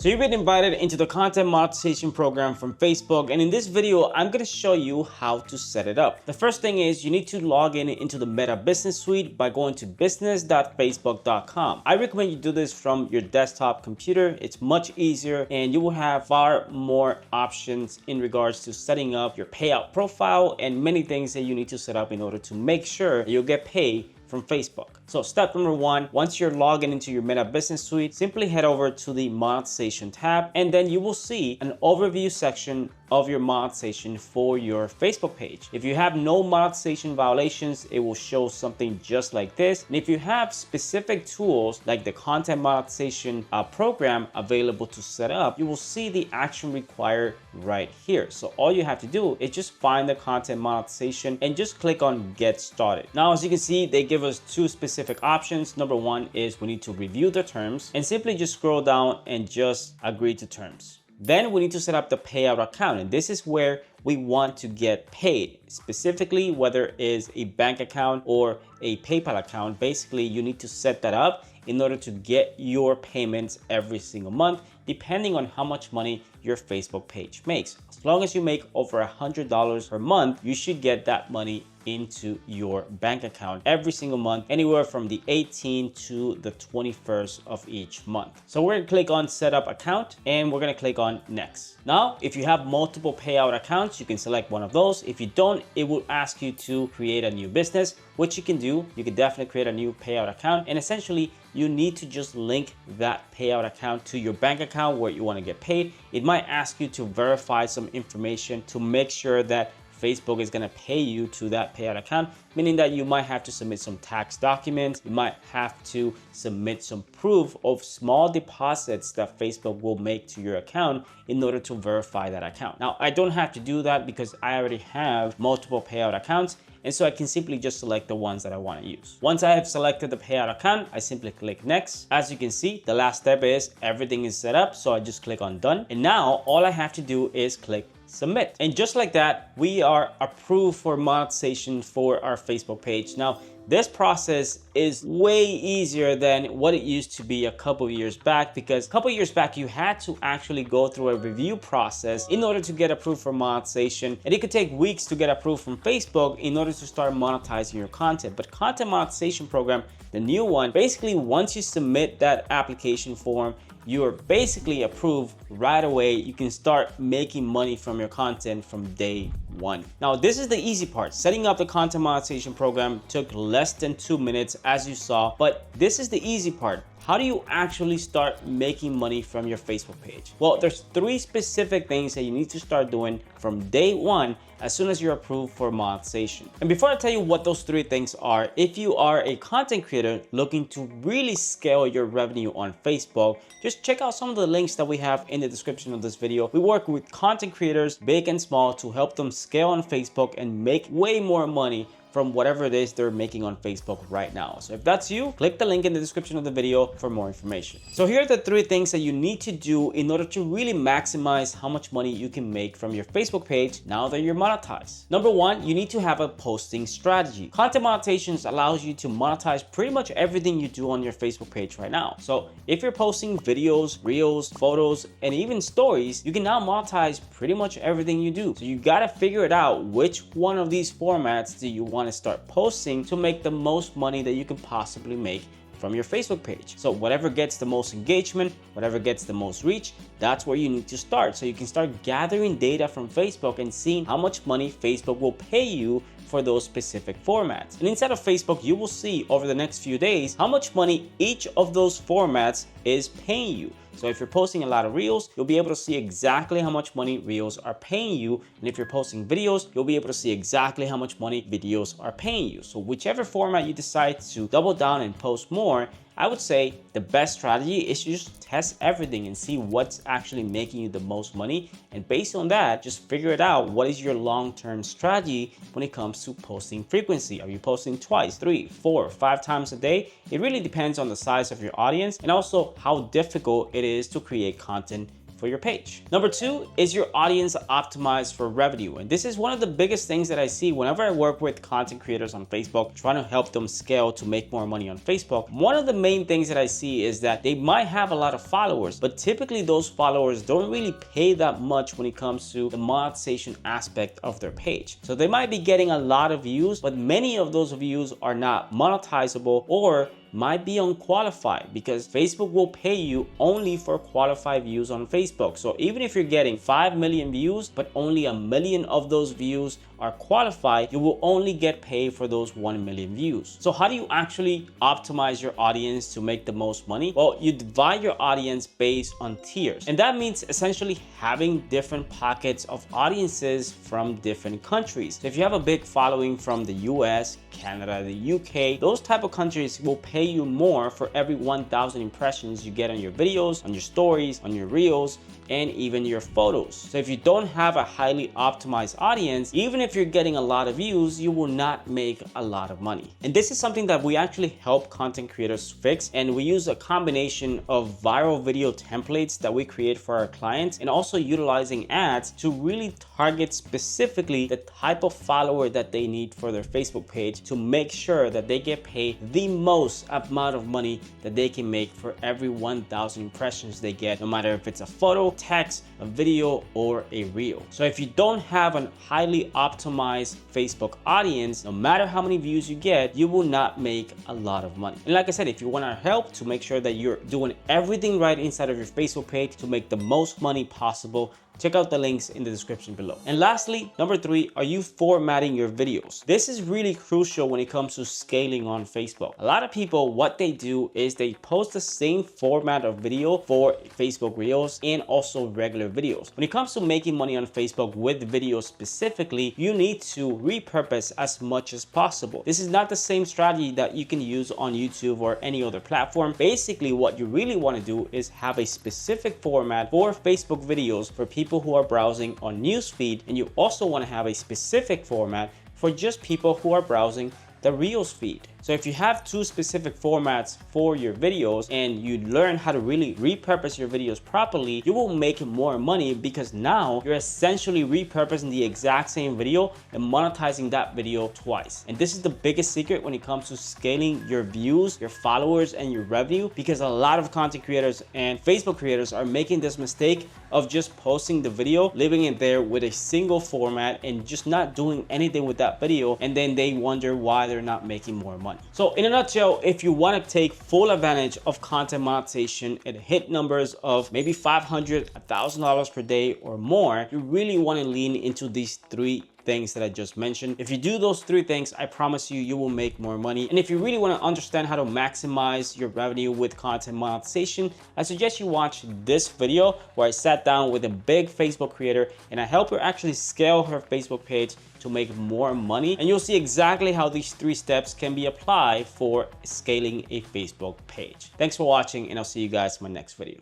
So you've been invited into the content monetization program from Facebook, and in this video I'm going to show you how to set it up. The first thing is you need to log in into the Meta Business Suite by going to business.facebook.com. I recommend you do this from your desktop computer. It's much easier and you will have far more options in regards to setting up your payout profile and many things that you need to set up in order to make sure you'll get paid from Facebook. So step number one, once you're logged into your Meta Business Suite, simply head over to the monetization tab, and then you will see an overview section of your monetization for your Facebook page. If you have no monetization violations, it will show something just like this. And if you have specific tools like the content monetization program available to set up, you will see the action required right here. So all you have to do is just find the content monetization and just click on get started. Now, as you can see, they give us two specific options. Number one is we need to review the terms, and simply just scroll down and just agree to terms. Then we need to set up the payout account, and this is where we want to get paid, specifically whether it is a bank account or a PayPal account. Basically, you need to set that up in order to get your payments every single month, depending on how much money your Facebook page makes. As long as you make over $100 per month, you should get that money into your bank account every single month, anywhere from the 18th to the 21st of each month. So we're gonna click on set up account and we're gonna click on next. Now, if you have multiple payout accounts, you can select one of those. If you don't, it will ask you to create a new business, which you can do. You can definitely create a new payout account, and essentially you need to just link that payout account to your bank account where you want to get paid. It might ask you to verify some information to make sure that Facebook is going to pay you to that payout account, meaning that you might have to submit some tax documents. You might have to submit some proof of small deposits that Facebook will make to your account in order to verify that account. Now, I don't have to do that because I already have multiple payout accounts, and so I can simply just select the ones that I want to use. Once I have selected the payout account, I simply click next. As you can see, the last step is everything is set up, so I just click on done. And now all I have to do is click submit. And just like that, we are approved for monetization for our Facebook page. Now, this process is way easier than what it used to be a couple years back, because a couple years back you had to actually go through a review process in order to get approved for monetization, and it could take weeks to get approved from Facebook in order to start monetizing your content. But content monetization program, the new one, basically once you submit that application form, you're basically approved right away. You can start making money from your content from day one. Now, this is the easy part. Setting up the content monetization program took less than 2 minutes, as you saw, but this is the easy part. How do you actually start making money from your Facebook page? Well, there's 3 specific things that you need to start doing from day one as soon as you're approved for monetization. And before I tell you what those 3 things are, if you are a content creator looking to really scale your revenue on Facebook, just check out some of the links that we have in the description of this video. We work with content creators, big and small, to help them scale on Facebook and make way more money from whatever it is they're making on Facebook right now. So if that's you, click the link in the description of the video for more information. So here are the 3 things that you need to do in order to really maximize how much money you can make from your Facebook page now that you're monetized. Number 1, you need to have a posting strategy. Content monetization allows you to monetize pretty much everything you do on your Facebook page right now. So if you're posting videos, reels, photos, and even stories, you can now monetize pretty much everything you do. So you gotta figure it out, which one of these formats do you want to start posting to make the most money that you can possibly make from your Facebook page. So whatever gets the most engagement, whatever gets the most reach, that's where you need to start. So you can start gathering data from Facebook and seeing how much money Facebook will pay you for those specific formats. And inside of Facebook, you will see over the next few days how much money each of those formats is paying you. So if you're posting a lot of reels, you'll be able to see exactly how much money reels are paying you. And if you're posting videos, you'll be able to see exactly how much money videos are paying you. So whichever format you decide to double down and post more, I would say the best strategy is to just test everything and see what's actually making you the most money. And based on that, just figure it out. What is your long-term strategy when it comes to posting frequency? Are you posting twice, 3, 4, 5 times a day? It really depends on the size of your audience and also how difficult it is to create content for your page. Number two is your audience optimized for revenue. And this is one of the biggest things that I see whenever I work with content creators on Facebook, trying to help them scale to make more money on Facebook. One of the main things that I see is that they might have a lot of followers, but typically those followers don't really pay that much when it comes to the monetization aspect of their page. So they might be getting a lot of views, but many of those views are not monetizable or might be unqualified, because Facebook will pay you only for qualified views on Facebook. So even if you're getting 5 million views, but only 1 million of those views are qualified, you will only get paid for those 1 million views. So how do you actually optimize your audience to make the most money? Well, you divide your audience based on tiers. And that means essentially having different pockets of audiences from different countries. So if you have a big following from the US, Canada, the UK, those type of countries will pay you more for every 1,000 impressions you get on your videos, on your stories, on your reels, and even your photos. So if you don't have a highly optimized audience, even if you're getting a lot of views, you will not make a lot of money. And this is something that we actually help content creators fix. And we use a combination of viral video templates that we create for our clients, and also utilizing ads to really target specifically the type of follower that they need for their Facebook page, to make sure that they get paid the most amount of money that they can make for every 1,000 impressions they get, no matter if it's a photo, text, a video, or a reel. So if you don't have a highly optimized Facebook audience, no matter how many views you get, you will not make a lot of money. And like I said, if you want our help to make sure that you're doing everything right inside of your Facebook page to make the most money possible, check out the links in the description below. And lastly, number three, are you formatting your videos? This is really crucial when it comes to scaling on Facebook. A lot of people, what they do is they post the same format of video for Facebook Reels and also regular videos. When it comes to making money on Facebook with videos specifically, you need to repurpose as much as possible. This is not the same strategy that you can use on YouTube or any other platform. Basically, what you really want to do is have a specific format for Facebook videos for people who are browsing on newsfeed, and you also want to have a specific format for just people who are browsing the Reels feed. So if you have two specific formats for your videos and you learn how to really repurpose your videos properly, you will make more money, because now you're essentially repurposing the exact same video and monetizing that video twice. And this is the biggest secret when it comes to scaling your views, your followers, and your revenue, because a lot of content creators and Facebook creators are making this mistake of just posting the video, leaving it there with a single format and just not doing anything with that video, and then they wonder why they're not making more money. So in a nutshell, if you want to take full advantage of content monetization and hit numbers of maybe $500, $1,000 per day or more, you really want to lean into these three things that I just mentioned. If you do those three things, I promise you, you will make more money. And if you really want to understand how to maximize your revenue with content monetization, I suggest you watch this video where I sat down with a big Facebook creator and I help her actually scale her Facebook page to make more money. And you'll see exactly how these three steps can be applied for scaling a Facebook page. Thanks for watching, and I'll see you guys in my next video.